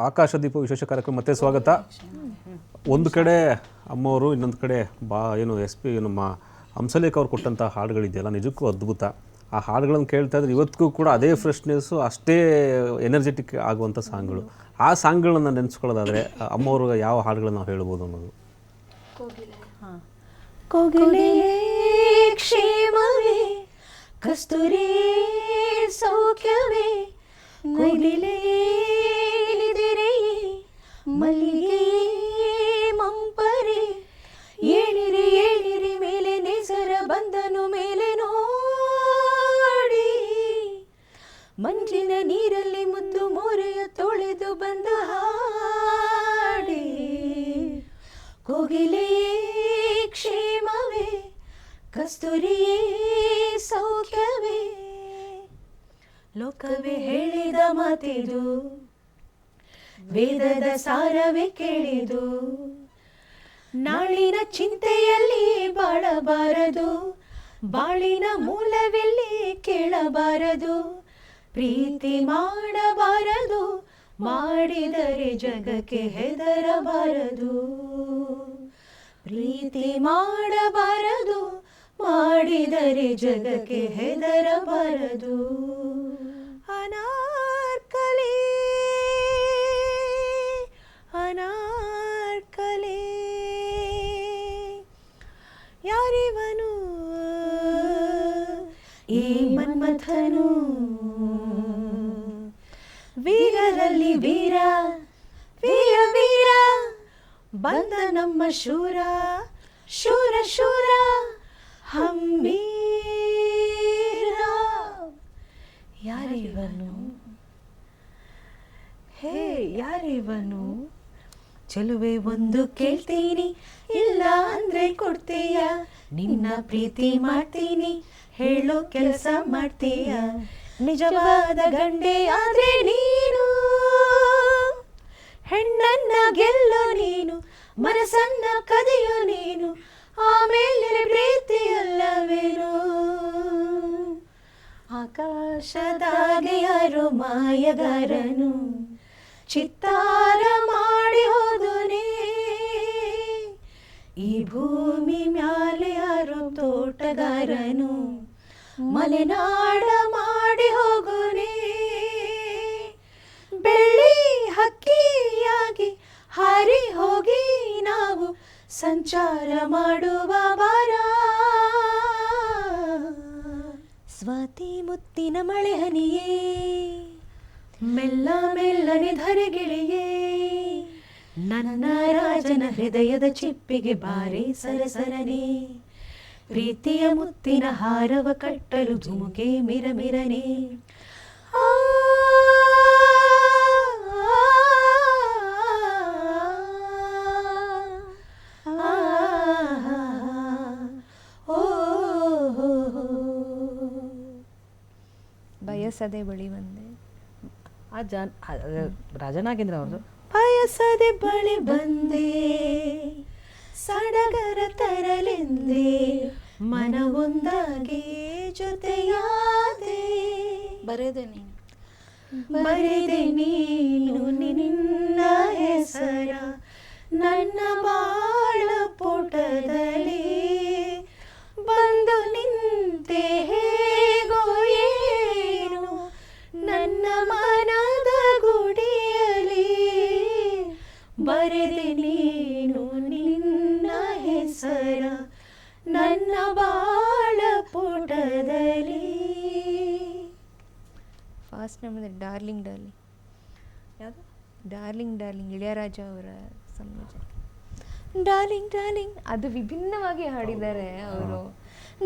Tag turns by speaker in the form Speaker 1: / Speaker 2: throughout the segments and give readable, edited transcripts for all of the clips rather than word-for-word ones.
Speaker 1: ಆಕಾಶದೀಪ ವಿಶೇಷ ಕಾರ್ಯಕ್ರಮ ಮತ್ತೆ ಸ್ವಾಗತ. ಒಂದು ಕಡೆ ಅಮ್ಮವರು, ಇನ್ನೊಂದು ಕಡೆ ನಮ್ಮ ಹಂಸಲೇಖ ಅವ್ರು ಕೊಟ್ಟಂಥ ಹಾಡುಗಳಿದೆಯಲ್ಲ, ನಿಜಕ್ಕೂ ಅದ್ಭುತ. ಆ ಹಾಡುಗಳನ್ನು ಕೇಳ್ತಾ ಇದ್ರೆ ಇವತ್ತಿಗೂ ಕೂಡ ಅದೇ ಫ್ರೆಶ್ನೆಸ್ಸು, ಅಷ್ಟೇ ಎನರ್ಜೆಟಿಕ್ ಆಗುವಂಥ ಸಾಂಗ್ಗಳು. ಆ ಸಾಂಗ್ಗಳನ್ನು ನೆನೆಸ್ಕೊಳ್ಳೋದಾದರೆ ಅಮ್ಮವರು ಯಾವ ಹಾಡುಗಳನ್ನು ನಾವು ಹೇಳ್ಬೋದು ಅನ್ನೋದು?
Speaker 2: ಕೋಗಿಲೆ ಕ್ಷೇಮವೇ, ಕಸ್ತೂರಿ ಸೌಖ್ಯವೇ, ಕೋಗಿಲೆ ಮಲ್ಲಿಗೆ ಮಂಪರೆ, ಏಳಿರಿ ಏಳಿರಿ ಮೇಲೆ ನೇಸರ ಬಂದನು ಮೇಲೆ ನೋಡಿ, ಮಂಜಿನ ನೀರಲ್ಲಿ ಮುದ್ದು ಮೋರೆಯ ತೊಳೆದು ಬಂದ ಹಾಡಿ, ಕೋಗಿಲೆ ಕ್ಷೇಮವೇ, ಕಸ್ತೂರಿಯೇ ಸೌಖ್ಯವೇ, ಲೋಕವೇ ಹೇಳಿದ ಮಾತಿದು, ವೇದದ ಸಾರವೇ ಕೇಳಿದು, ನಾಳಿನ ಚಿಂತೆಯಲ್ಲಿ ಬಾಳಬಾರದು, ಬಾಳಿನ ಮೂಲವೆಲ್ಲಿ ಕೇಳಬಾರದು, ಪ್ರೀತಿ ಮಾಡಬಾರದು, ಮಾಡಿದರೆ ಜಗಕ್ಕೆ ಹೆದರಬಾರದು, ಪ್ರೀತಿ ಮಾಡಬಾರದು, ಮಾಡಿದರೆ ಜಗಕ್ಕೆ ಹೆದರಬಾರದು. ಅನಾರ್ಕಲಿ ಅನಾರ್ಕಲಿ, ಯಾರಿವನು ಈ ಮನ್ಮಥನು, ವೀರರಲ್ಲಿ ವೀರ ವೀರ ವೀರ, ಬಂದ ನಮ್ಮ ಶೂರ ಶೂರ ಶೂರ ಹಂಬೀರ, ಯಾರಿವನು ಹೇ ಯಾರಿವನು, ಚೆಲುವೆ ಒಂದು ಕೇಳ್ತೀನಿ, ಇಲ್ಲ ಅಂದ್ರೆ ಕೊಡ್ತೀಯ, ನಿನ್ನ ಪ್ರೀತಿ ಮಾಡ್ತೀನಿ, ಹೇಳೋ ಕೆಲಸ ಮಾಡ್ತೀಯ, ನಿಜವಾದ ಗಂಡೆ ಆದ್ರೆ ನೀನು, ಹೆಣ್ಣನ್ನ ಗೆಲ್ಲೋ ನೀನು, ಮನಸ್ಸನ್ನ ಕದಿಯೋ ನೀನು, ಆಮೇಲೆ ಪ್ರೀತಿ ಅಲ್ಲವೇನು, ಆಕಾಶದಾಗೆ ಯಾರು ಮಾಯಗಾರನು, ಚಿತ್ತಾರ ಮಾಡಿ ಹೋದನೆ, ಈ ಭೂಮಿ ಮ್ಯಾಲೆ ಯಾರು ತೋಟಗಾರನು, ಮಲೆನಾಡ ಮಾಡಿ ಹೋಗೋನೆ, ಬೆಳ್ಳಿ ಹಕ್ಕಿಯಾಗಿ ಹಾರಿ ಹೋಗಿ ನಾವು ಸಂಚಾರ ಮಾಡುವ ಬಾರ, ಸ್ವಾತಿ ಮುತ್ತಿನ ಮಳೆ ಹನಿಯೇ, ಮೆಲ್ಲ ಮೆಲ್ಲನೆ ಧರೆಗಿಳಿಯೇ, ನನ್ನ ರಾಜನ ಹೃದಯದ ಚಿಪ್ಪಿಗೆ ಬಾರಿ ಸರಸರನೆ, ಪ್ರೀತಿಯ ಮುತ್ತಿನ ಹಾರವ ಕಟ್ಟಲು ಧುಮುಕೆ ಮಿರಮಿರನೆ,
Speaker 3: ಬಯಸದೆ ಬಳಿ ಬಂದೆ,
Speaker 2: ರಾಜನಾಗೇಂದ್ರ ಅವ್ರದ್ದು. ಬಯಸದೆ ಬಳಿ ಬಂದೆ, ಸಡಗರ ತರಲೆಂದೆ, ಮನವೊಂದಾಗಿ ಜೊತೆಯಾದೆ,
Speaker 3: ಬರೆದೆ ನೀನು
Speaker 2: ಬರೆದೆ ನೀನು ನಿನ್ನ ಹೆಸರ, ನನ್ನ ಬಾಳ ಪುಟದಲ್ಲಿ ಬಂದು ನಿಂತೆ ಹೇಗೋ ಏನು, ನನ್ನ ಮನದ ಗುಡಿಯಲಿ ಬರೆದೆ ನೀನು ನಿನ್ನ ಹೆಸರ, ನನ್ನ ಬಾಳ ಪುಟದಲ್ಲಿ.
Speaker 3: ಫಾಸ್ಟ್ ನಮ್ಮದು ಡಾರ್ಲಿಂಗ್ ಡಾರ್ಲಿಂಗ್, ಯಾವುದು ಡಾರ್ಲಿಂಗ್ ಡಾರ್ಲಿಂಗ್, ಇಳೆಯರಾಜ ಅವರ ಸಂಯೋಜನೆ. ಡಾರ್ಲಿಂಗ್ ಡಾರ್ಲಿಂಗ್ ಅದು ವಿಭಿನ್ನವಾಗಿ ಹಾಡಿದ್ದಾರೆ ಅವರು.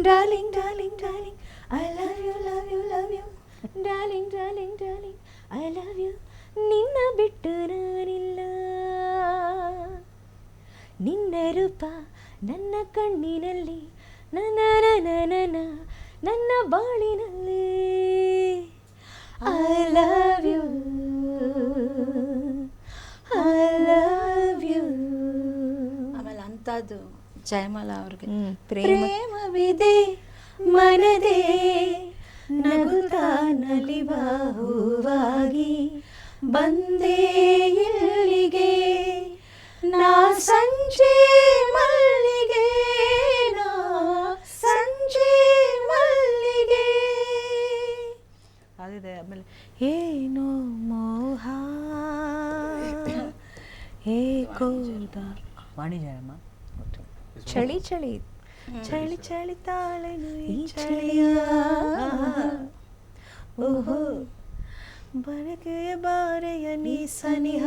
Speaker 2: Darling darling darling I love you love you love you,
Speaker 3: darling darling darling I love you, ನಿನ್ನ ಬಿಟ್ಟು ನಾನಿಲ್ಲ, ನಿನ್ನ ರೂಪ ನನ್ನ ಕಣ್ಣಿನಲ್ಲಿ, ನನ್ನ ನನ್ನ ಬಾಳಿನಲ್ಲಿ,
Speaker 2: I love you I love you. ಆಮೇಲೆ ಅಂಥದ್ದು ಜಯಮಾಲ ಅವ್ರಿಗೆ, ಪ್ರೇಮವಿದೆ ಮನದೇ ನಗುತ್ತಾ ನಲಿವ ಹೂವಾಗಿ, ಬಂದೇ ಇಲ್ಲಿಗೆ ನಾ ಸಂಜೆ ಮಲ್ಲಿಗೆ ನಾ ಸಂಜೆ ಮಲ್ಲಿಗೆ.
Speaker 4: ಅದಿದೆ. ಆಮೇಲೆ
Speaker 2: ಏನೋ ಮೋಹ ಏಕೋದ
Speaker 4: ವಾಣಿಜ್ಯಮ್ಮ
Speaker 3: ಚಳಿ ಚಳಿ
Speaker 2: ಚಳಿ ಚಳಿ ತಾಳೆನು ಈ ಚಳಿಯ ಓಹೋ ಬರಗೆ ಬಾರೆಯ ನೀ ಸನಿಹ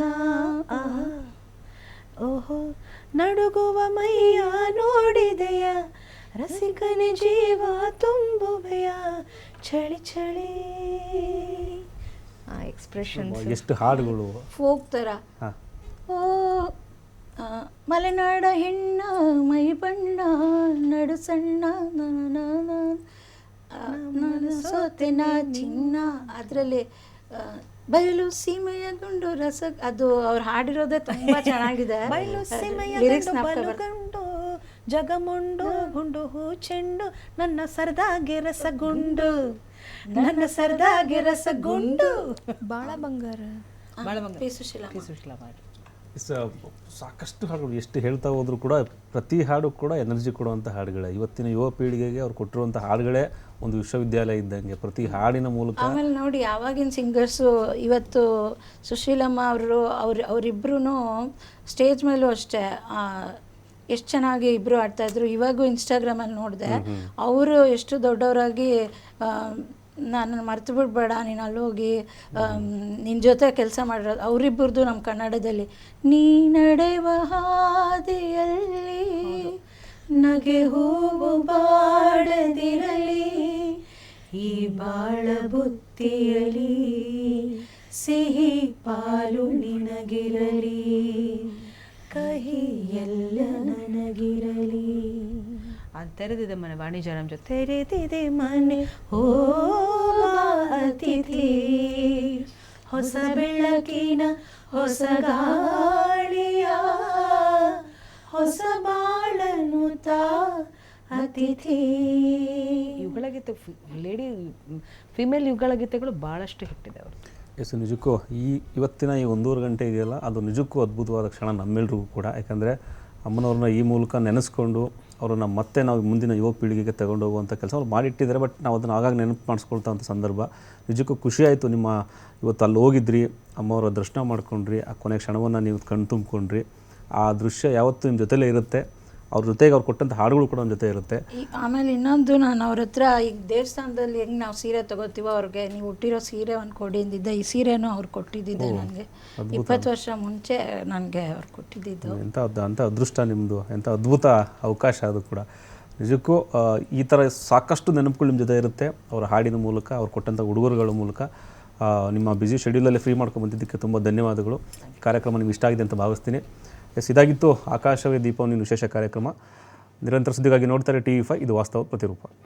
Speaker 2: ಓಹೋ ನಡುಗುವ ಮೈಯ ನೋಡಿದೆಯ ರಸಿಕನ ಜೀವ ತುಂಬುವೆಯ ಚಳಿ ಚಳಿ.
Speaker 3: ಆ ಎಕ್ಸ್ಪ್ರೆಷನ್ಸ್
Speaker 1: ಎಷ್ಟು ಹಾಡುಗಳು.
Speaker 2: ಫೋಕ್ ಥರ.
Speaker 1: ಹಾಂ,
Speaker 2: ಓ ಮಲೆನಾಡ ಹೆಣ್ಣ ಮೈ ಬಣ್ಣ ನಡು ಸಣ್ಣ ನಾನು ಸೋತೆನ ಚಿನ್ನ ಅದರಲ್ಲಿ ಬಯಲು ಸೀಮೆಯ ಗುಂಡು ರಸ ಅದು ಅವ್ರು ಹಾಡಿರೋದೇ ತುಂಬಾ ಚೆನ್ನಾಗಿದೆ.
Speaker 5: ಬಯಲು ಸೀಮೆಯ ಗಂಡು ಜಗಮುಂಡು ಗುಂಡು ಹೂ ಚೆಂಡು ನನ್ನ ಸರದಾಗೆ ರಸಗುಂಡು ನನ್ನ ಸರದಾಗೆ ರಸಗುಂಡು.
Speaker 3: ಬಾಳ ಬಂಗಾರ
Speaker 4: ಭಾಳ ಬಂಗ
Speaker 2: ಪಿ. ಸುಶೀಲಾ
Speaker 4: ಮಾಡಿ
Speaker 1: ಸಾಕಷ್ಟು ಹಾಡುಗಳು ಎಷ್ಟು ಹೇಳ್ತಾ ಹೋದ್ರು ಕೂಡ ಪ್ರತಿ ಹಾಡು ಕೂಡ ಎನರ್ಜಿ ಕೊಡುವಂಥ ಹಾಡುಗಳೇ. ಇವತ್ತಿನ ಯುವ ಪೀಳಿಗೆಗೆ ಅವ್ರು ಕೊಟ್ಟಿರುವಂಥ ಹಾಡುಗಳೇ ಒಂದು ವಿಶ್ವವಿದ್ಯಾಲಯ ಇದ್ದಂಗೆ. ಪ್ರತಿ ಹಾಡಿನ ಮೂಲಕ
Speaker 2: ಆಮೇಲೆ ನೋಡಿ ಆವಾಗಿನ ಸಿಂಗರ್ಸು ಇವತ್ತು ಸುಶೀಲಮ್ಮ ಅವರಿಬ್ರು ಸ್ಟೇಜ್ ಮೇಲೂ ಅಷ್ಟೇ ಎಷ್ಟು ಚೆನ್ನಾಗಿ ಇಬ್ಬರು ಆಡ್ತಾಯಿದ್ರು. ಇವಾಗೂ ಇನ್ಸ್ಟಾಗ್ರಾಮಲ್ಲಿ ನೋಡಿದೆ ಅವರು ಎಷ್ಟು ದೊಡ್ಡವರಾಗಿ ನಾನು ಮರ್ತು ಬಿಡಬೇಡ ನೀನು ಅಲ್ಲೋಗಿ ನಿನ್ನ ಜೊತೆ ಕೆಲಸ ಮಾಡಿರೋದು ಅವರಿಬ್ಬರದು ನಮ್ಮ ಕನ್ನಡದಲ್ಲಿ. ನೀ ನಡೆವ ಹಾದಿಯಲ್ಲಿ ನಗೆ ಹೂವು ಬಾಡದಿರಲಿ ಈ ಬಾಳ ಬುತ್ತಿಯಲಿ ಸಿಹಿ ಪಾಲು ನಿನಗಿರಲಿ ಕಹಿ ಎಲ್ಲ ನನಗಿರಲಿ.
Speaker 4: ಅದು ತೆರೆದಿದೆ ಮನೆ ವಾಣಿಜ್ಯರಾಮ್ ಜೊತೆ.
Speaker 5: ತೆರೆದಿದೆ ಮನೆ ಓ ಅತಿಥಿ ಹೊಸ ಬೆಳಕಿನ ಹೊಸ ಗಾಳಿಯ ಹೊಸ ಬಾಳನು ತಾ ಅತಿಥಿ.
Speaker 4: ಯುಗಳ ಗೀತೆ ಲೇಡಿ ಫಿಮೇಲ್ ಯುಗಳ ಗೀತೆಗಳು ಭಾಳಷ್ಟು ಹಿಟ್ಟಿದೆ ಅವರು.
Speaker 1: ಎಸ್, ನಿಜಕ್ಕೂ ಇವತ್ತಿನ ಈ 1.5 ಗಂಟೆ ಇದೆಯಲ್ಲ ಅದು ನಿಜಕ್ಕೂ ಅದ್ಭುತವಾದ ಕ್ಷಣ ನಮ್ಮೆಲ್ರಿಗೂ ಕೂಡ. ಯಾಕಂದರೆ ಅಮ್ಮನವ್ರನ್ನ ಈ ಮೂಲಕ ನೆನೆಸ್ಕೊಂಡು ಅವರನ್ನು ಮತ್ತೆ ನಾವು ಮುಂದಿನ ಯುವ ಪೀಳಿಗೆಗೆ ತಗೊಂಡೋಗುವಂಥ ಕೆಲಸ ಅವ್ರು ಮಾಡಿಟ್ಟಿದ್ದಾರೆ. ಬಟ್ ನಾವು ಅದನ್ನು ಆಗಾಗ ನೆನಪು ಮಾಡಿಸ್ಕೊಳ್ತಾವಂಥ ಸಂದರ್ಭ. ನಿಜಕ್ಕೂ ಖುಷಿಯಾಯಿತು. ನಿಮ್ಮ ಇವತ್ತು ಅಲ್ಲಿ ಹೋಗಿದ್ರಿ, ಅಮ್ಮವರ ದರ್ಶನ ಮಾಡ್ಕೊಂಡ್ರಿ, ಆ ಕೊನೆ ಕ್ಷಣವನ್ನು ನೀವು ಕಣ್ ತುಂಬಿಕೊಂಡ್ರಿ. ಆ ದೃಶ್ಯ ಯಾವತ್ತೂ ನಿಮ್ಮ ಜೊತೆಲೇ ಇರುತ್ತೆ. ಅವ್ರ ಜೊತೆಗೆ ಅವ್ರು ಕೊಟ್ಟಂಥ ಹಾಡುಗಳು ಕೂಡ ನಮ್ಮ ಜೊತೆ ಇರುತ್ತೆ.
Speaker 2: ಆಮೇಲೆ ಇನ್ನೊಂದು ನಾನು ಅವ್ರ ಹತ್ರ ಈಗ ದೇವಸ್ಥಾನದಲ್ಲಿ ಹೆಂಗೆ ನಾವು ಸೀರೆ ತೊಗೋತೀವೋ ಅವ್ರಿಗೆ ನೀವು ಹುಟ್ಟಿರೋ ಸೀರೆ ಒಂದು ಕೊಡಿ ಅಂದಿದ್ದೆ. ಈ ಸೀರೆನೂ ಅವ್ರು ಕೊಟ್ಟಿದ್ದಿದ್ದೆ ನನಗೆ 20 ವರ್ಷ ಮುಂಚೆ ನನಗೆ ಅವ್ರು ಕೊಟ್ಟಿದ್ದಿದ್ದು.
Speaker 1: ಅಂಥ ಅದೃಷ್ಟ ನಿಮ್ಮದು, ಎಂಥ ಅದ್ಭುತ ಅವಕಾಶ ಅದು ಕೂಡ. ನಿಜಕ್ಕೂ ಈ ಥರ ಸಾಕಷ್ಟು ನೆನಪುಗಳು ನಿಮ್ಮ ಜೊತೆ ಇರುತ್ತೆ. ಅವರ ಹಾಡಿನ ಮೂಲಕ, ಅವ್ರು ಕೊಟ್ಟಂಥ ಉಡುಗೊರೆಗಳ ಮೂಲಕ. ನಿಮ್ಮ ಬ್ಯುಸಿ ಶೆಡ್ಯೂಲಲ್ಲಿ ಫ್ರೀ ಮಾಡ್ಕೊಂಡು ಬಂದಿದ್ದಕ್ಕೆ ತುಂಬ ಧನ್ಯವಾದಗಳು. ಕಾರ್ಯಕ್ರಮ ನಿಮ್ಗೆ ಇಷ್ಟ ಆಗಿದೆ ಅಂತ ಭಾವಿಸ್ತೀನಿ. ಎಸ್, ಇದಾಗಿತ್ತು ಆಕಾಶವೇ ದೀಪವನ್ನು ವಿಶೇಷ ಕಾರ್ಯಕ್ರಮ. ನಿರಂತರ ಸುದ್ದಿಗಾಗಿ ನೋಡ್ತಾರೆ TV5. ಇದು ವಾಸ್ತವ ಪ್ರತಿರೂಪ.